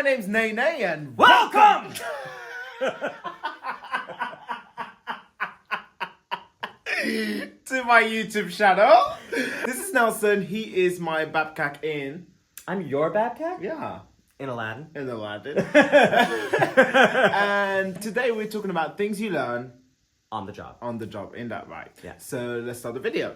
name's Nene and Welcome! to my YouTube channel. This is Nelson. He is my Babcock in. I'm your Babcock? Yeah. In Aladdin. In Aladdin. And today we're talking about things you learn On the job. on the job. In that right? Yeah. So let's start the video.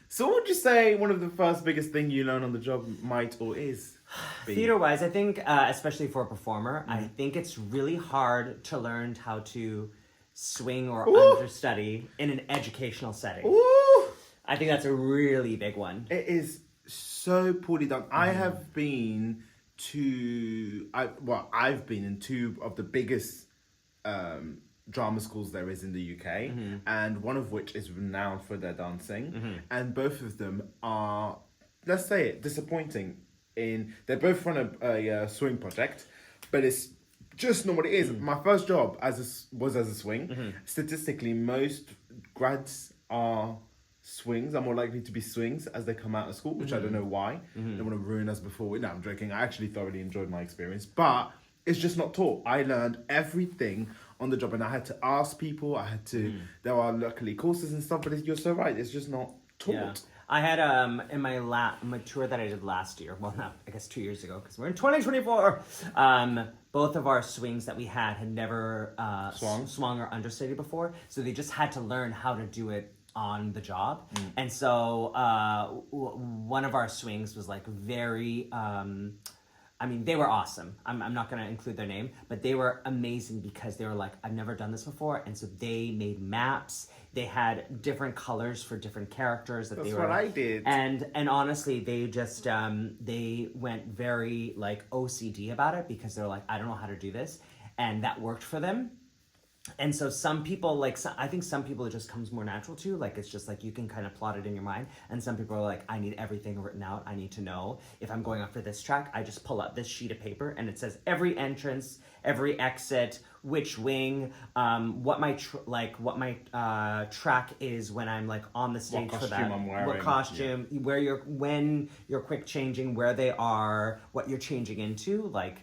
So what would you say one of the first biggest thing you learn on the job might or is? Theater-wise, I think, especially for a performer, I think it's really hard to learn how to swing or understudy in an educational setting. Ooh! I think that's a really big one. It is so poorly done. I have been to, I've been in two of the biggest drama schools there is in the UK, and one of which is renowned for their dancing, and both of them are, let's say it, disappointing. They're both run a swing project, but it's just not what it is. My first job was as a swing. Statistically, most grads are swings are more likely to be swings as they come out of school, which I don't know why. They want to ruin us before. No, I'm joking. I actually thoroughly enjoyed my experience, but it's just not taught. I learned everything on the job, and I had to ask people. I had to. There are luckily courses and stuff, but you're so right. It's just not taught. Yeah. I had in my tour that I did last year. Well, not I guess 2 years ago because we're in 2024. Both of our swings that we had never swung or understudied before, so they just had to learn how to do it on the job. And so one of our swings was like very. I mean, they were awesome. I'm not going to include their name, but they were amazing because they were like, I've never done this before. And so they made maps. They had different colors for different characters that That's they were. what I did. And honestly, they just, they went very like OCD about it because they're like, I don't know how to do this. And that worked for them. And so some people, I think some people it just comes more natural to, like, it's just like you can kind of plot it in your mind. And some people are like, I need everything written out. I need to know if I'm going after this track, I just pull out this sheet of paper and it says every entrance, every exit, which wing, what my track is when I'm like on the stage for that. What costume, when you're quick changing, where they are, what you're changing into, like.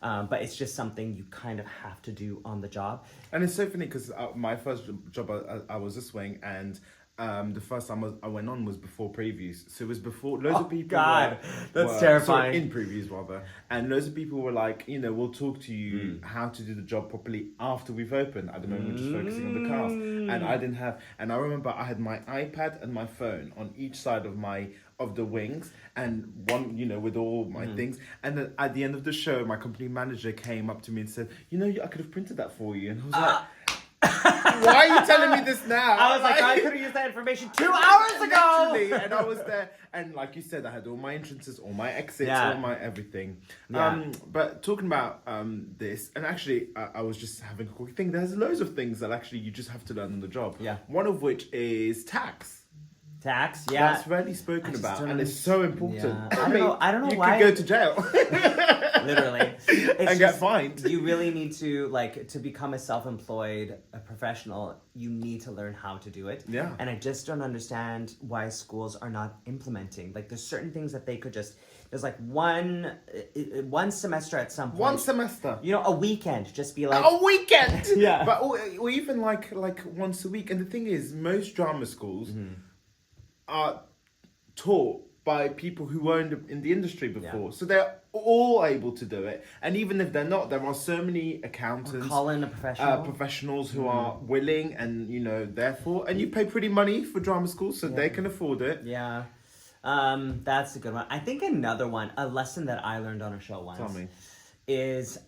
But it's just something you kind of have to do on the job. And it's so funny because my first job, I was a swing, and the first time I went on was before previews. So it was before loads of people. God, that's were terrifying. Sorry, in previews rather, and loads of people were like, we'll talk to you how to do the job properly after we've opened. At the moment, we're just focusing on the cast, and I didn't have. And I remember I had my iPad and my phone on each side of the wings, and one, with all my things. And then at the end of the show, my company manager came up to me and said, I could have printed that for you. And I was like, why are you telling me this now? I was like, I could have used that information 2 hours ago. Literally. And I was there, and like you said, I had all my entrances, all my exits, all my everything. Yeah. But talking about this, and actually, I was just having a quick thing. There's loads of things that actually you just have to learn on the job. Yeah. One of which is tax. Tax, yeah. That's rarely spoken about, and it's so important. Yeah. I don't know you why. You could go to jail. Literally. And get fined. You really need to, to become a self-employed professional, you need to learn how to do it. Yeah. And I just don't understand why schools are not implementing. Like, there's certain things that they could just, there's like one semester at some point. One semester. A weekend, just be like. A weekend! Yeah. But or even like once a week. And the thing is, most drama schools are taught by people who were in the industry before. So they're all able to do it. And even if they're not, there are so many accountants. Call in a professional. Professionals who are willing and, therefore. And you pay pretty money for drama schools, so they can afford it. Yeah. That's a good one. I think another one, a lesson that I learned on a show once. Tell me. Is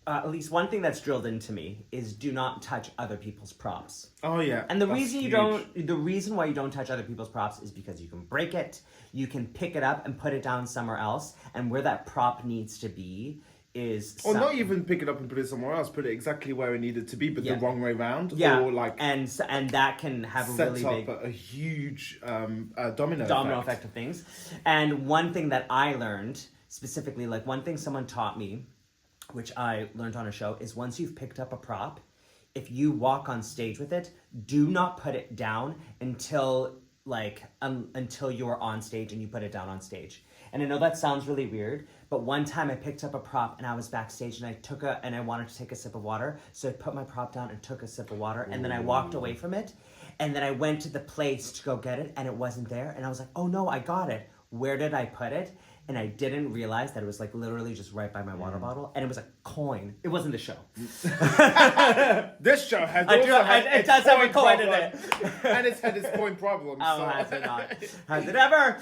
at least one thing that's drilled into me is do not touch other people's props. Oh yeah. And the reason why you don't touch other people's props is because you can break it, you can pick it up and put it down somewhere else, and where that prop needs to be is or not even pick it up and put it somewhere else, put it exactly where it needed to be, but the wrong way round. Yeah. Or and that can have a really big a huge domino effect of things. And one thing that I learned specifically, like one thing someone taught me, which I learned on a show, is once you've picked up a prop, if you walk on stage with it, do not put it down until like until you are on stage and you put it down on stage. And I know that sounds really weird, but one time I picked up a prop and I was backstage and I wanted to take a sip of water. So I put my prop down and took a sip of water, and then I walked away from it. And then I went to the place to go get it and it wasn't there. And I was like, oh no, I got it. Where did I put it? And I didn't realize that it was like literally just right by my water bottle, and it was a coin. It wasn't the show. This show has it does have a coin in it, and it's had its coin problem. Oh, so. has it not? Has it ever?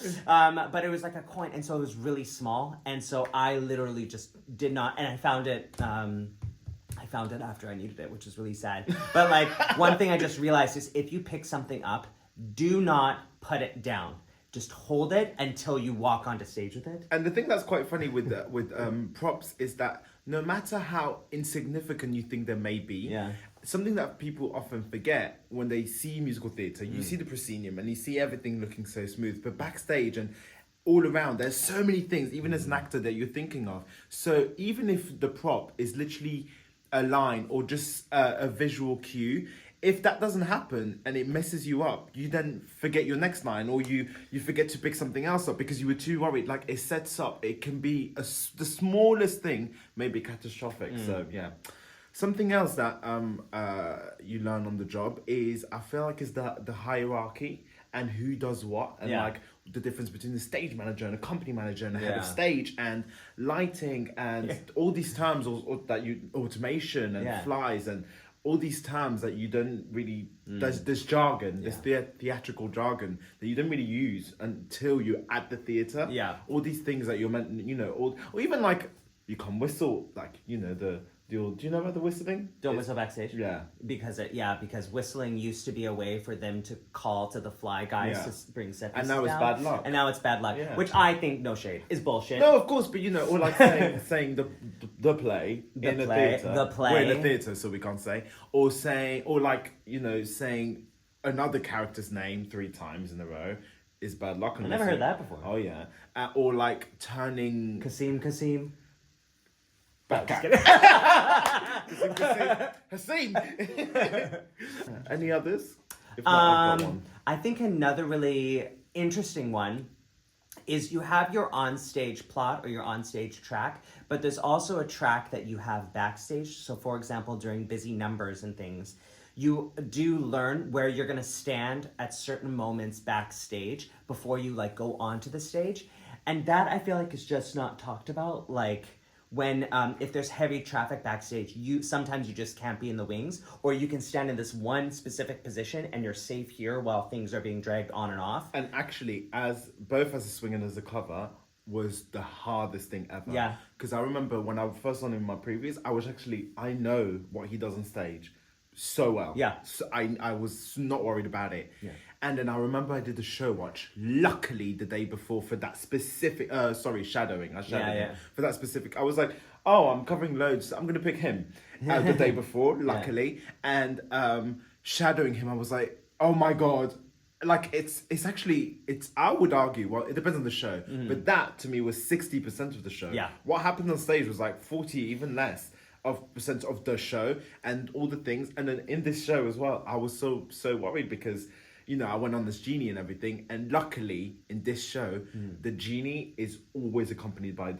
But it was like a coin, and so it was really small, and so I literally just did not. And I found it. I found it after I needed it, which was really sad. But like one thing I just realized is if you pick something up, do not put it down. Just hold it until you walk onto stage with it. And the thing that's quite funny with props is that no matter how insignificant you think they may be, something that people often forget when they see musical theatre, you see the proscenium and you see everything looking so smooth, but backstage and all around, there's so many things, even as an actor, that you're thinking of. So even if the prop is literally a line or just a visual cue, if that doesn't happen and it messes you up, you then forget your next line, or you forget to pick something else up because you were too worried. Like, it sets up, it can be the smallest thing may be catastrophic. So yeah. Something else that you learn on the job is, I feel like, is the hierarchy and who does what, and like the difference between the stage manager and a company manager and a head of stage and lighting and all these terms or that you automation and flies and all these terms that you don't really there's jargon, this theatrical jargon that you don't really use until you're at the theatre. All these things that you're meant, or even like you can whistle, like do you know about the whistling? Don't whistle backstage. Yeah. Because whistling used to be a way for them to call to the fly guys to bring set pieces and now it's down. bad luck. And now it's bad luck, which I think, no shade, is bullshit. No, of course, but or like saying the play in a theatre. The play. We're in a theatre, so we can't say. Or saying another character's name 3 times in a row is bad luck. I never heard that before. Oh yeah. Or like turning Kasim. Hassim. Any others? If not, I've got one. I think another really interesting one is you have your on-stage plot or your on-stage track, but there's also a track that you have backstage. So for example, during busy numbers and things, you do learn where you're gonna stand at certain moments backstage before you like go onto the stage. And that I feel like is just not talked about. Like, when if there's heavy traffic backstage, sometimes you just can't be in the wings, or you can stand in this one specific position and you're safe here while things are being dragged on and off. And actually, both as a swing and as a cover, was the hardest thing ever. Yeah. Because I remember when I was first on in my previous, I know what he does on stage so well. Yeah. So I was not worried about it. Yeah. And then I remember I did the show watch, luckily the day before, for that specific, shadowing. I shadowed him. For that specific, I was like, oh, I'm covering loads, I'm going to pick him the day before, luckily. And shadowing him, I was like, oh my God. Like, it's actually, I would argue, well, it depends on the show, but that to me was 60% of the show. Yeah. What happened on stage was like 40, even less percent of the show and all the things. And then in this show as well, I was so worried because I went on this genie and everything, and luckily in this show, the genie is always accompanied by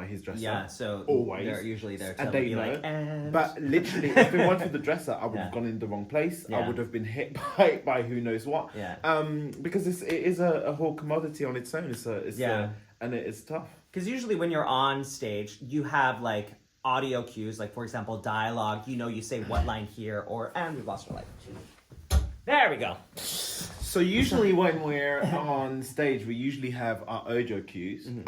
his dresser. Yeah, so always they're usually there to and they be know. like, and... But literally, if it weren't for the dresser, I would have gone in the wrong place. I would have been hit by who knows what. Because it is a whole commodity on its own. And it is tough. Because usually when you're on stage, you have like audio cues, like for example, dialogue. You say what line here, and we've lost our light. There we go. So usually when we're on stage, we usually have our audio cues. Don't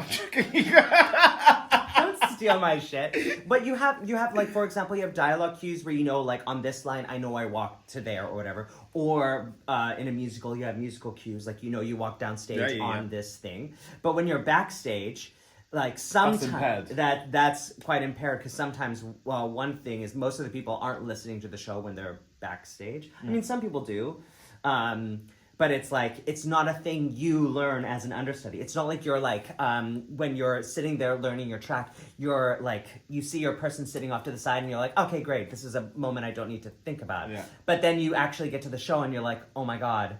steal my shit. But you have like, for example, you have dialogue cues where like on this line, I know I walk to there or whatever. Or in a musical, you have musical cues, like you walk down stage on this thing. But when you're backstage, like sometimes that's quite impaired, because sometimes, well, one thing is most of the people aren't listening to the show when they're backstage. I mean, some people do, but it's like, it's not a thing you learn as an understudy. It's not like you're like, when you're sitting there learning your track, you're like, you see your person sitting off to the side and you're like, okay, great, this is a moment I don't need to think about. But then you actually get to the show and you're like, oh my God,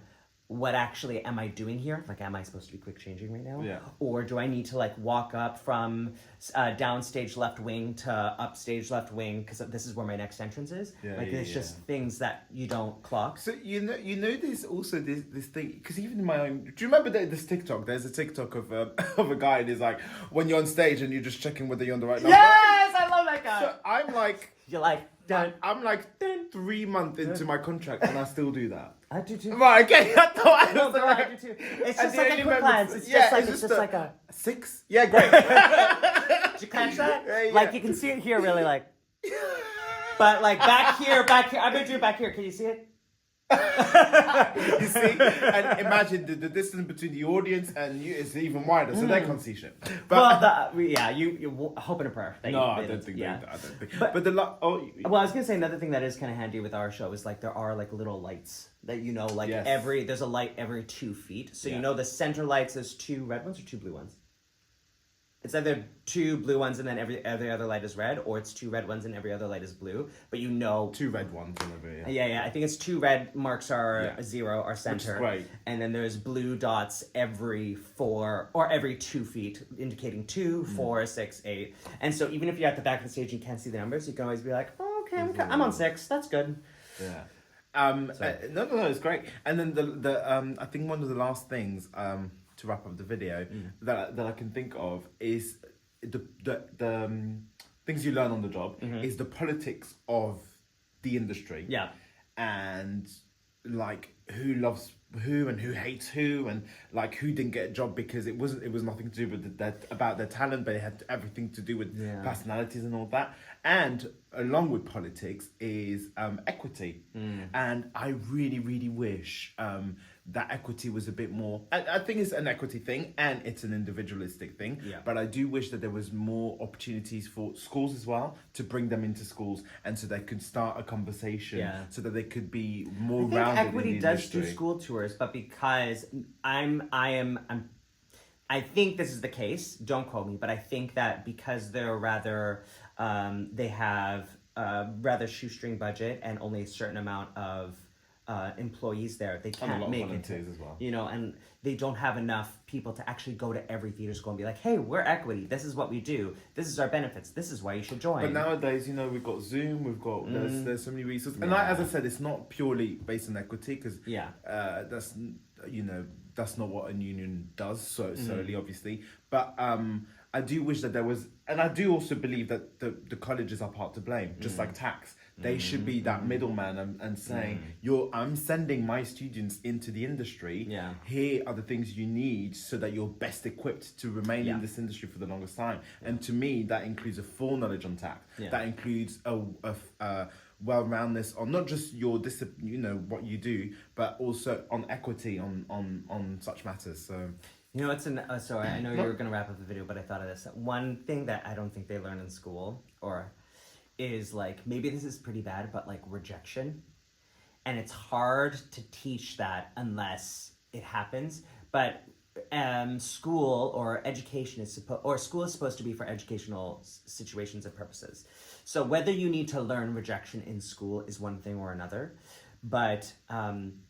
what actually am I doing here? Like, am I supposed to be quick changing right now? Yeah. Or do I need to like walk up from downstage left wing to upstage left wing because this is where my next entrance is? It's just things that you don't clock. So there's also this thing, because even in my own, do you remember this TikTok? There's a TikTok of of a guy and he's like, when you're on stage and you're just checking whether you're on the right number. Yes, I love that guy. So I'm like, You're like, done. I'm like 3 months into my contract and I still do that. I do too. Right, okay. I thought I No, was girl, like, I do too. It's and just the like only a quick moment- glance. It's yeah, just like a 6. Yeah, great. Did you catch that? Yeah, yeah. Like you can see it here, really, like. But like back here. I'm gonna do it back here. Can you see it? You see, and imagine the distance between the audience and you is even wider, so they can't see shit. But you hope and a prayer. That no, you I did. don't think. Yeah. I don't think. But- the Well, I was gonna say another thing that is kind of handy with our show is like there are like little lights that like Yes. there's a light every 2 feet, so Yeah. you know the center lights is 2 red ones or 2 blue ones. It's either 2 blue ones and then every other light is red, or it's 2 red ones and every other light is blue. But you know, 2 red ones in over here. yeah. I think it's 2 red marks are Yeah. 0, our center, great. and then there's blue dots every 4 or every 2 feet, indicating 2, 4, 6, 8. And so even if you're at the back of the stage and you can't see the numbers, you can always be like, oh, okay, I'm on 6. That's good. Yeah. No, it's great. And then the I think one of the last things to wrap up the video that I can think of is the things you learn on the job is the politics of the industry. Yeah. And like who loves who and who hates who, and like who didn't get a job because it was nothing to do with about their talent, but it had everything to do with personalities and all that. And along with politics is equity. And I really, really wish that equity was a bit more. I think it's an equity thing and it's an individualistic thing. Yeah. But I do wish that there was more opportunities for schools as well to bring them into schools, and so they could start a conversation, so that they could be more I think rounded. equity in the does industry. do school tours, but because I think this is the case. Don't quote me, but I think that because they're rather, they have a rather shoestring budget and only a certain amount of employees there, they And a lot can't of make it. volunteers as well. And they don't have enough people to actually go to every theater school and be like, hey, we're equity. This is what we do. This is our benefits. This is why you should join. But nowadays, we've got Zoom, we've got there's so many resources, and like, as I said, it's not purely based on equity because that's that's not what a union does solely, obviously. But I do wish that there was, and I do also believe that the colleges are part to blame, just like tax. They should be that middleman and saying, I'm sending my students into the industry. Yeah. Here are the things you need so that you're best equipped to remain in this industry for the longest time. And to me, that includes a full knowledge on tax. Yeah. That includes a well-roundedness on not just your discipline, what you do, but also on equity on such matters. So. It's so I know you were going to wrap up the video, but I thought of this. One thing that I don't think they learn in school is like, maybe this is pretty bad, but like rejection. And it's hard to teach that unless it happens. But school or education is school is supposed to be for educational situations and purposes. So whether you need to learn rejection in school is one thing or another. But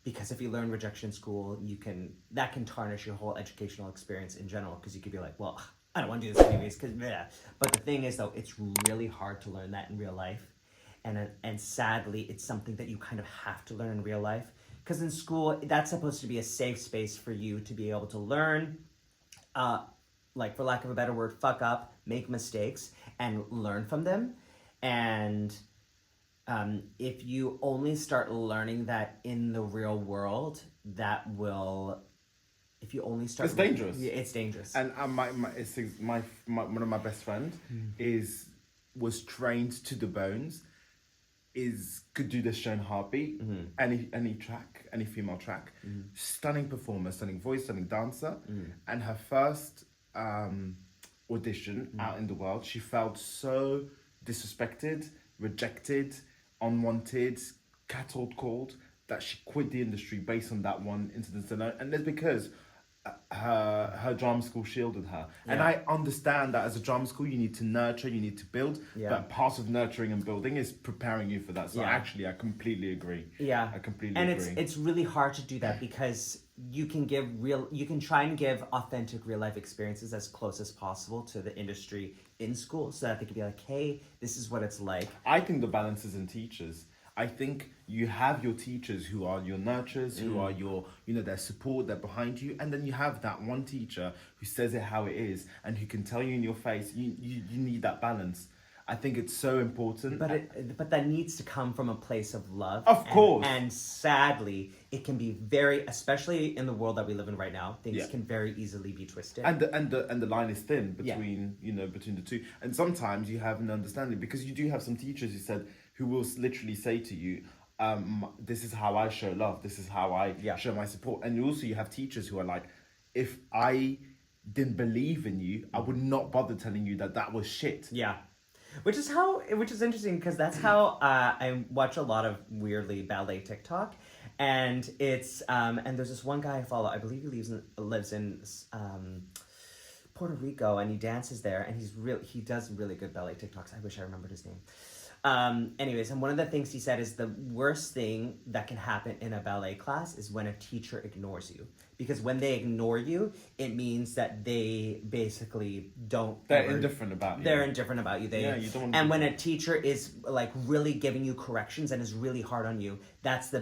because if you learn rejection in school, that can tarnish your whole educational experience in general, because you could be like, well, I don't want to do this anyways, But the thing is, though, it's really hard to learn that in real life. And sadly, it's something that you kind of have to learn in real life. Because in school, that's supposed to be a safe space for you to be able to learn, like, for lack of a better word, fuck up, make mistakes, and learn from them. And if you only start learning that in the real world, if you only start... It's dangerous. Yeah, it's dangerous. And my one of my best friends was trained to the bones, could do the show in heartbeat, any track, any female track, stunning performer, stunning voice, stunning dancer, and her first audition out in the world, she felt so disrespected, rejected, unwanted, called, that she quit the industry based on that one incident alone. And that's because her drama school shielded her. And I understand that as a drama school, you need to nurture, you need to build, but part of nurturing and building is preparing you for that. So actually, I completely agree. Yeah. I completely agree. And it's really hard to do that because you can try and give authentic real life experiences as close as possible to the industry in school so that they can be like, hey, this is what it's like. I think the balance is in teachers. I think you have your teachers who are your nurturers, who are your, their support, they're behind you. And then you have that one teacher who says it how it is and who can tell you in your face, you need that balance. I think it's so important. But that needs to come from a place of love. Of course. And sadly, it can be very, especially in the world that we live in right now, things can very easily be twisted. And the line is thin between between the two. And sometimes you have an understanding, because you do have some teachers who will literally say to you, this is how I show love, this is how I show my support. And also you have teachers who are like, if I didn't believe in you, I would not bother telling you that was shit. Yeah. Which is interesting, because that's how I watch a lot of weirdly ballet TikTok, and it's and there's this one guy I follow. I believe he lives in Puerto Rico, and he dances there, and he does really good ballet TikToks. I wish I remembered his name. Anyways, and one of the things he said is the worst thing that can happen in a ballet class is when a teacher ignores you. Because when they ignore you, it means that they basically They're indifferent about you. They're indifferent about you. You don't and when a teacher is like really giving you corrections and is really hard on you, that's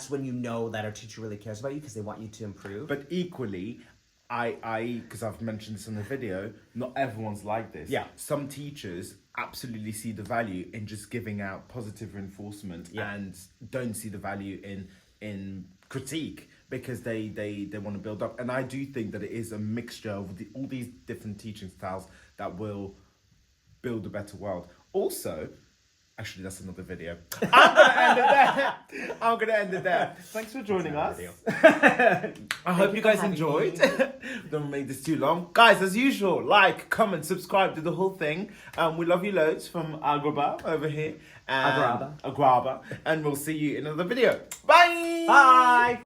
when you know that a teacher really cares about you, because they want you to improve. But equally, because I've mentioned this in the video, not everyone's like this. Yeah. Some teachers absolutely see the value in just giving out positive reinforcement and don't see the value in critique, because they want to build up. And I do think that it is a mixture of all these different teaching styles that will build a better world. Also, actually, that's another video. I'm gonna end it there. Thanks for joining us. I hope you guys enjoyed. Don't make this too long. Guys, as usual, like, comment, subscribe, do the whole thing. We love you loads from Agrabah over here. Agrabah. And we'll see you in another video. Bye! Bye!